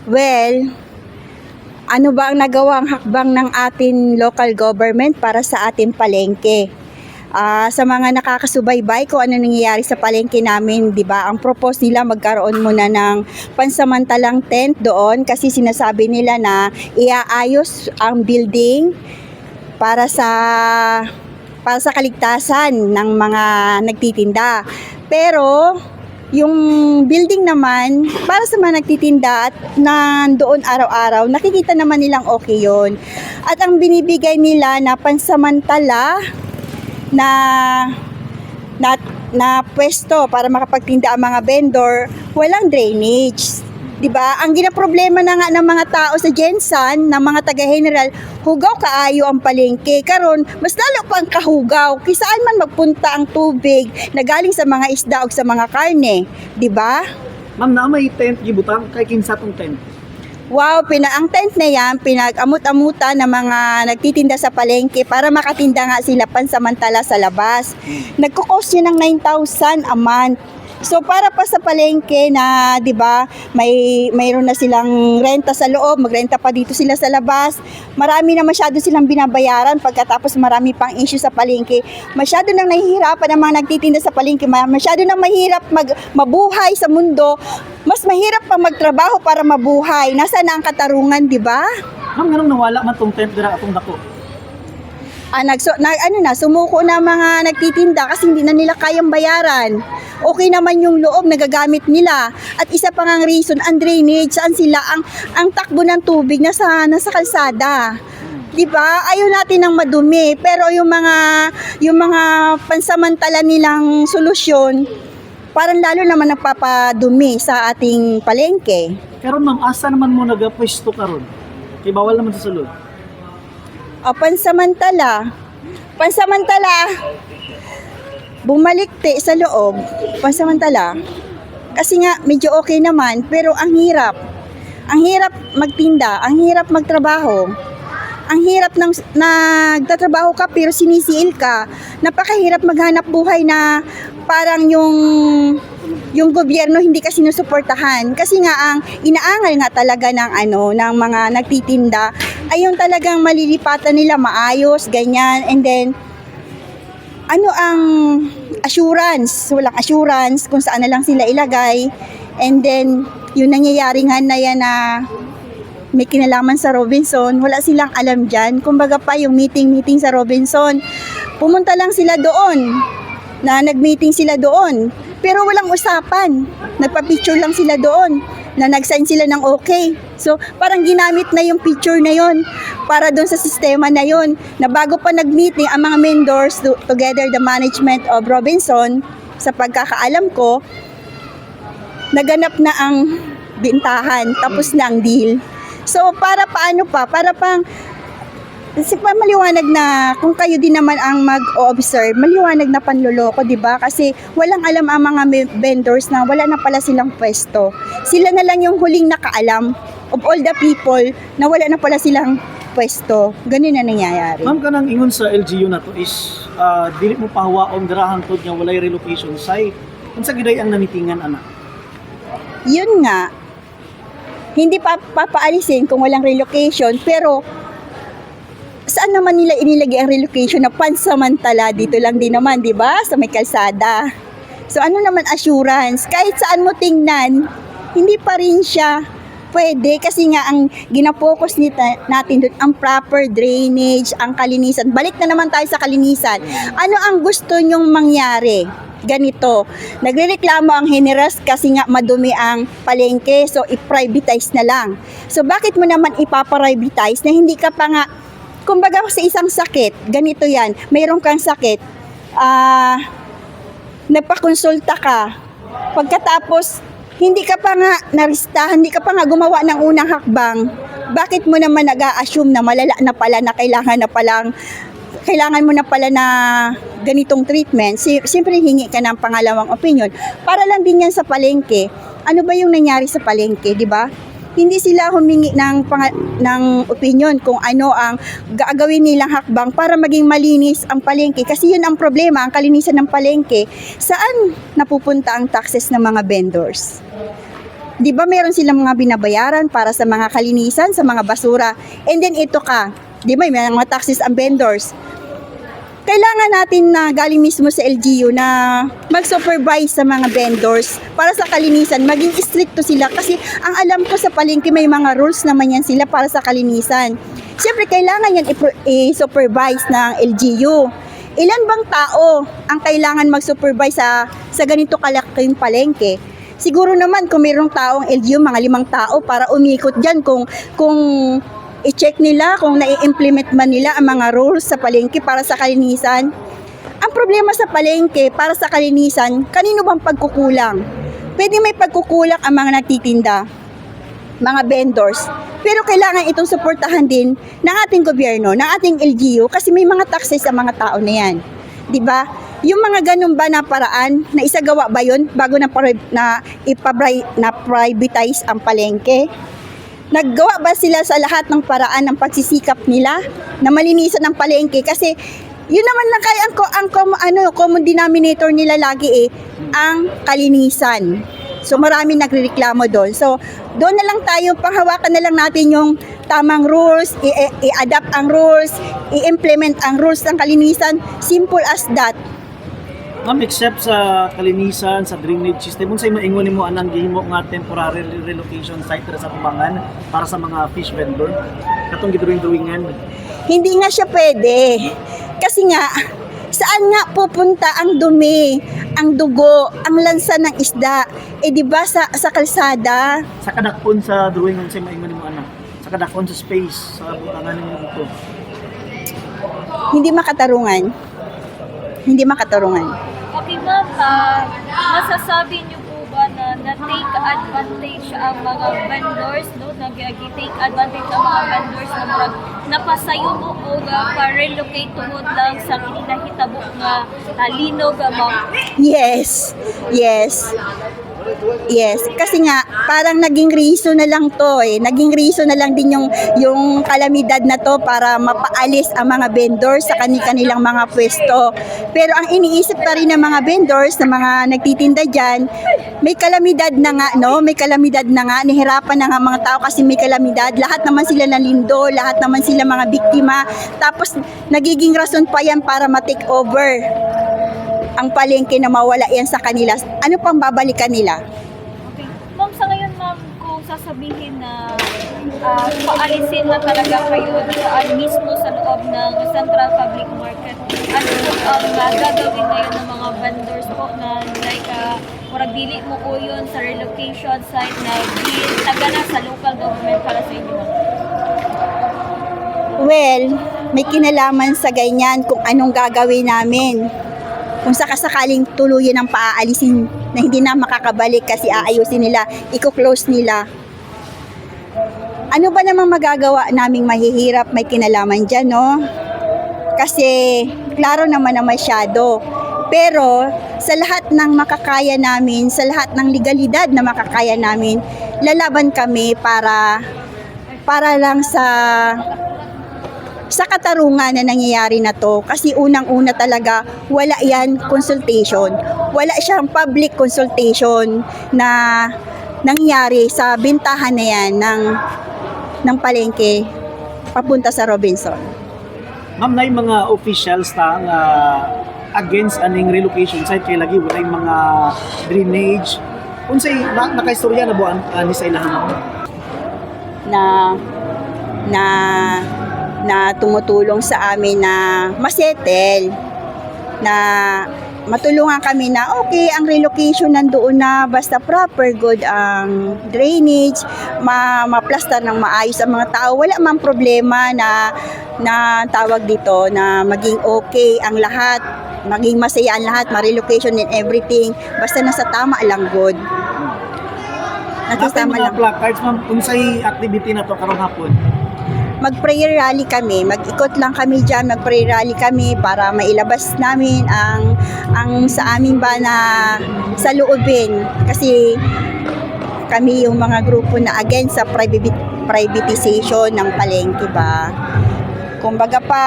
Well, ano ba ang nagawang hakbang ng ating local government para sa ating palengke? Sa mga nakakasubaybay kung ano nangyayari sa palengke namin, 'di ba? Ang propose nila magkaroon muna ng pansamantalang tent doon kasi sinasabi nila na iaayos ang building para sa kaligtasan ng mga nagtitinda. Pero yung building naman, para sa mga nagtitinda at nandoon araw-araw, nakikita naman nilang okay yun. At ang binibigay nila na pansamantala na na, na pwesto para makapagtinda ang mga vendor, walang drainage. 'Di ba? Ang ginaproblema na nga ng mga tao sa Gensan, ng mga taga-general, hugaw kaayo ang palengke. Karon, mas lalo pang kahugaw. Kisaan man magpunta ang tubig na galing sa mga isda o sa mga karne, 'di ba? Ma'am, na may tent gibutang kay kinsa tong tent? Wow, ang tent na yan, pinag-amut-amutan ng mga nagtitinda sa palengke para makatinda nga sila pansamantala sa labas. Nagko-cost yun ng 9,000 a month. So para pa sa palengke na, 'di ba, mayroon na silang renta sa loob, magrenta pa dito sila sa labas. Marami na masyado silang binabayaran pagkatapos marami pang issue sa palengke. Masyado nang nahihirapan ang mga nagtitinda sa palengke, masyado nang mahirap mabuhay sa mundo. Mas mahirap pa magtrabaho para mabuhay. Nasaan na ang katarungan, 'di ba? Ma'am, nganong nawala man tong tent dira atong dako? Sumuko na mga nagtitinda kasi hindi na nila kayang bayaran. Okay naman yung loob nagagamit nila. At isa pang ang reason, ang drainage, saan sila ang takbo ng tubig nasa kalsada. 'Di ba? Ayaw natin ng madumi, pero yung mga pansamantala nilang solusyon parang lalo naman nagpapadumi sa ating palengke. Pero ma'am, asa naman mo nagapwesto karon? Kay bawal naman sa sulod. Pansamantala, bumalik sa loob, pansamantala. Kasi nga, medyo okay naman, pero ang hirap magtinda, ang hirap magtrabaho. Ang hirap nagtatrabaho ka pero sinisiil ka. Napakahirap maghanap buhay na parang yung gobyerno hindi ka sinusuportahan. Kasi nga ang inaangal nga talaga ng mga nagtitinda ay yung talagang malilipatan nila maayos, ganyan. And then ang assurance, walang assurance kung saan na lang sila ilagay. And then yung nangyayari nga na yan na may kinalaman sa Robinson, wala silang alam dyan. Kumbaga pa yung meeting sa Robinson, pumunta lang sila doon, nag-meeting sila doon, pero walang usapan, nagpa-picture lang sila doon, na nag-sign sila ng okay. So parang ginamit na yung picture na yon para doon sa sistema na yon, na bago pa nag-meeting ang mga vendors together the management of Robinson, sa pagkakaalam ko, naganap na ang bintahan, tapos na ang deal. So para maliwanag na kung kayo din naman ang mag-observe, maliwanag na panloloko, 'di ba? Kasi walang alam ang mga vendors na wala na pala silang pwesto. Sila na lang yung huling nakaalam of all the people na wala na pala silang pwesto. Ganun na nangyayari. Ma'am, kanang ingon sa LGU na to is dili mo pahawaon dira hangtod nga walay relocation site. Unsa giday ang namitingan ana? Yun nga, hindi pa papaalisin kung walang relocation, pero saan naman nila inilagay ang relocation na pansamantala? Dito lang din naman, di ba? Sa may kalsada. So ano naman assurance? Kahit saan mo tingnan, hindi pa rin siya pwede kasi nga ang ginapokus natin doon, ang proper drainage, ang kalinisan. Balik na naman tayo sa kalinisan. Ano ang gusto nyong mangyari? Ganito, nagrereklamo ang Heneras kasi nga madumi ang palengke, so i-privatize na lang. So bakit mo naman ipaprivatize na hindi ka pa nga, kumbaga sa isang sakit, ganito yan, mayroon kang sakit, nagpakonsulta ka, pagkatapos hindi ka pa nga naristahan, hindi ka pa nga gumawa ng unang hakbang, bakit mo naman nag-a-assume na malala na pala, na kailangan mo na pala na ganitong treatment? Siyempre hingi ka ng pangalawang opinion. Para lang din yan sa palengke. Ano ba yung nangyari sa palengke, di ba? Hindi sila humingi ng opinion kung ano ang gagawin nilang hakbang para maging malinis ang palengke. Kasi yun ang problema, ang kalinisan ng palengke. Saan napupunta ang taxes ng mga vendors? Di ba meron silang mga binabayaran para sa mga kalinisan, sa mga basura? And then ito ka, di ba may mga taxes ang vendors? Kailangan natin na galing mismo sa LGU na mag-supervise sa mga vendors para sa kalinisan, maging stricto sila kasi ang alam ko sa palengke may mga rules naman yan sila para sa kalinisan. Siyempre kailangan yan i-supervise ng LGU. Ilan bang tao ang kailangan mag-supervise sa ganito kalaking palengke? Siguro naman kung mayroong taong LGU, mga 5 tao para umikot dyan kung i-check nila kung nai-implement man nila ang mga rules sa palengke para sa kalinisan. Ang problema sa palengke para sa kalinisan, kanino bang pagkukulang? Pwede may pagkukulang ang mga nagtitinda, mga vendors. Pero kailangan itong suportahan din ng ating gobyerno, ng ating LGU kasi may mga taxes sa mga tao na yan. 'Di ba? Yung mga ganun ba na paraan, na isagawa ba yun bago na privatize ang palengke? Naggawa ba sila sa lahat ng paraan ng pagsisikap nila na malinisan ang palengke? Kasi yun naman lang kaya ang common denominator nila lagi ang kalinisan. So marami nagrereklamo doon. So doon na lang tayo, panghawakan na lang natin yung tamang rules, i-adapt ang rules, i-implement ang rules ng kalinisan. Simple as that. Ma'am, except sa kalinisan, sa drainage system, unsay maingon nimo anang gihimo nga temporary relocation site sa Tumbangan para sa mga fish vendor? Katong gidrawing-drawingan. Hindi nga siya pwede. Kasi nga, saan nga pupunta ang dumi, ang dugo, ang lansa ng isda? Di ba sa kalsada? Sa kadakon sa drawing, unsay maingon nimo ana? Sa kadakon sa space, sa butangan nimo dito. Hindi makatarungan. Hindi makatarungan. Okay ma'am, masasabi niyo po ba na na-take advantage ang mga vendors, no? Nag-take advantage ang mga vendors na murag napasayo mo o pa-relocate tungod lang sa kinahitabok nga linog ma'am? Yes. Yes, kasi nga parang naging reason na lang to Naging reason na lang din yung kalamidad na to para mapaalis ang mga vendors sa kanilang mga pwesto. Pero ang iniisip pa rin ng mga vendors, ng mga nagtitinda diyan, may kalamidad na nga, may kalamidad na nga, nahirapan na nga mga tao kasi may kalamidad. Lahat naman sila nalindo, lahat naman sila mga biktima. Tapos nagiging rason pa yan para ma-take over ang palengke na mawala yan sa kanila. Ano pang babalikan nila? Okay. Ma'am, sa ngayon ma'am, kung sasabihin na paalisin na talaga kayo saan mismo sa loob ng Central Public Market, ano po ang gagawin ngayon ng mga vendors po na like murag dili mo po yun sa relocation site na tagana sa local government para sa inyo ma'am? Well, may kinalaman sa ganyan kung anong gagawin namin. Kung sakasakaling tuluyan ang paaalisin na hindi na makakabalik kasi aayusin nila, i-close nila. Ano ba namang magagawa naming mahihirap, may kinalaman dyan, no? Kasi, klaro naman na masyado. Pero, sa lahat ng makakaya namin, sa lahat ng legalidad na makakaya namin, lalaban kami para lang sa katarungan na nangyayari na to. Kasi unang-una talaga, wala yan consultation. Wala siyang public consultation na nangyari sa bintahan na yan ng palengke papunta sa Robinson. Ma'am, na yung mga officials nga against aning relocation site kay lagi wala yung mga drainage. Unsay nakaistorya na buan ni sa ilahan na tumutulong sa amin na masettle, na matulungan kami na okay, ang relocation nandoon na basta proper good ang drainage, ma-plaster ng maayos ang mga tao, wala mang problema na tawag dito na maging okay ang lahat, maging masaya ang lahat, ma-relocation and everything, basta nasa tama lang good. Nakasama lang. Placards, ma'am, unsay activity na to karong hapon? Mag-prayer rally kami, mag-ikot lang kami dyan, mag-prayer rally kami para mailabas namin ang sa amin ba na sa loobin. Kasi kami yung mga grupo na against sa privatization ng palengke ba. Kumbaga pa,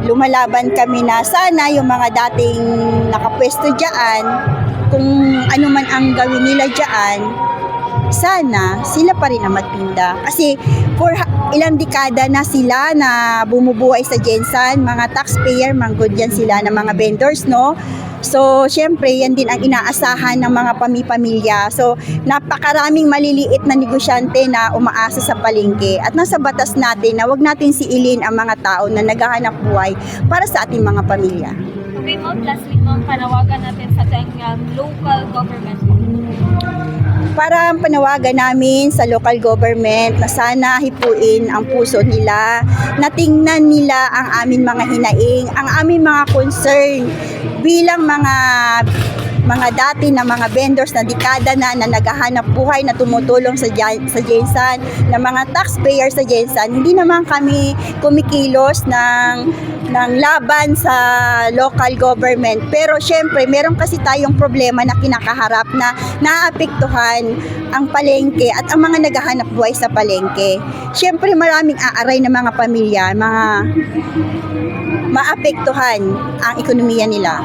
lumalaban kami na sana yung mga dating nakapwesto dyan, kung ano man ang gawin nila dyan, sana sila pa rin ang magtinda. Kasi for ilang dekada na sila na bumubuhay sa Jensan, mga taxpayer, manggod yan sila ng mga vendors, no? So, syempre, yan din ang inaasahan ng mga pamilya. So, napakaraming maliliit na negosyante na umaasa sa palengke. At nasa batas natin na wag natin siilin ang mga tao na naghahanap buhay para sa ating mga pamilya. Okay, ma'am, lastly, ma'am, panawagan natin sa ating local government. Para panawagan namin sa local government na sana hipuin ang puso nila, na tingnan nila ang aming mga hinaing, ang aming mga concern bilang mga dati na mga vendors na dekada na naghahanap buhay na tumutulong sa Jensan, na mga taxpayer sa Jensan. Hindi naman kami kumikilos ng laban sa local government. Pero syempre, meron kasi tayong problema na kinakaharap na naapektuhan ang palengke at ang mga naghahanap buhay sa palengke. Syempre, maraming aaray na mga pamilya, mga maapektuhan ang ekonomiya nila.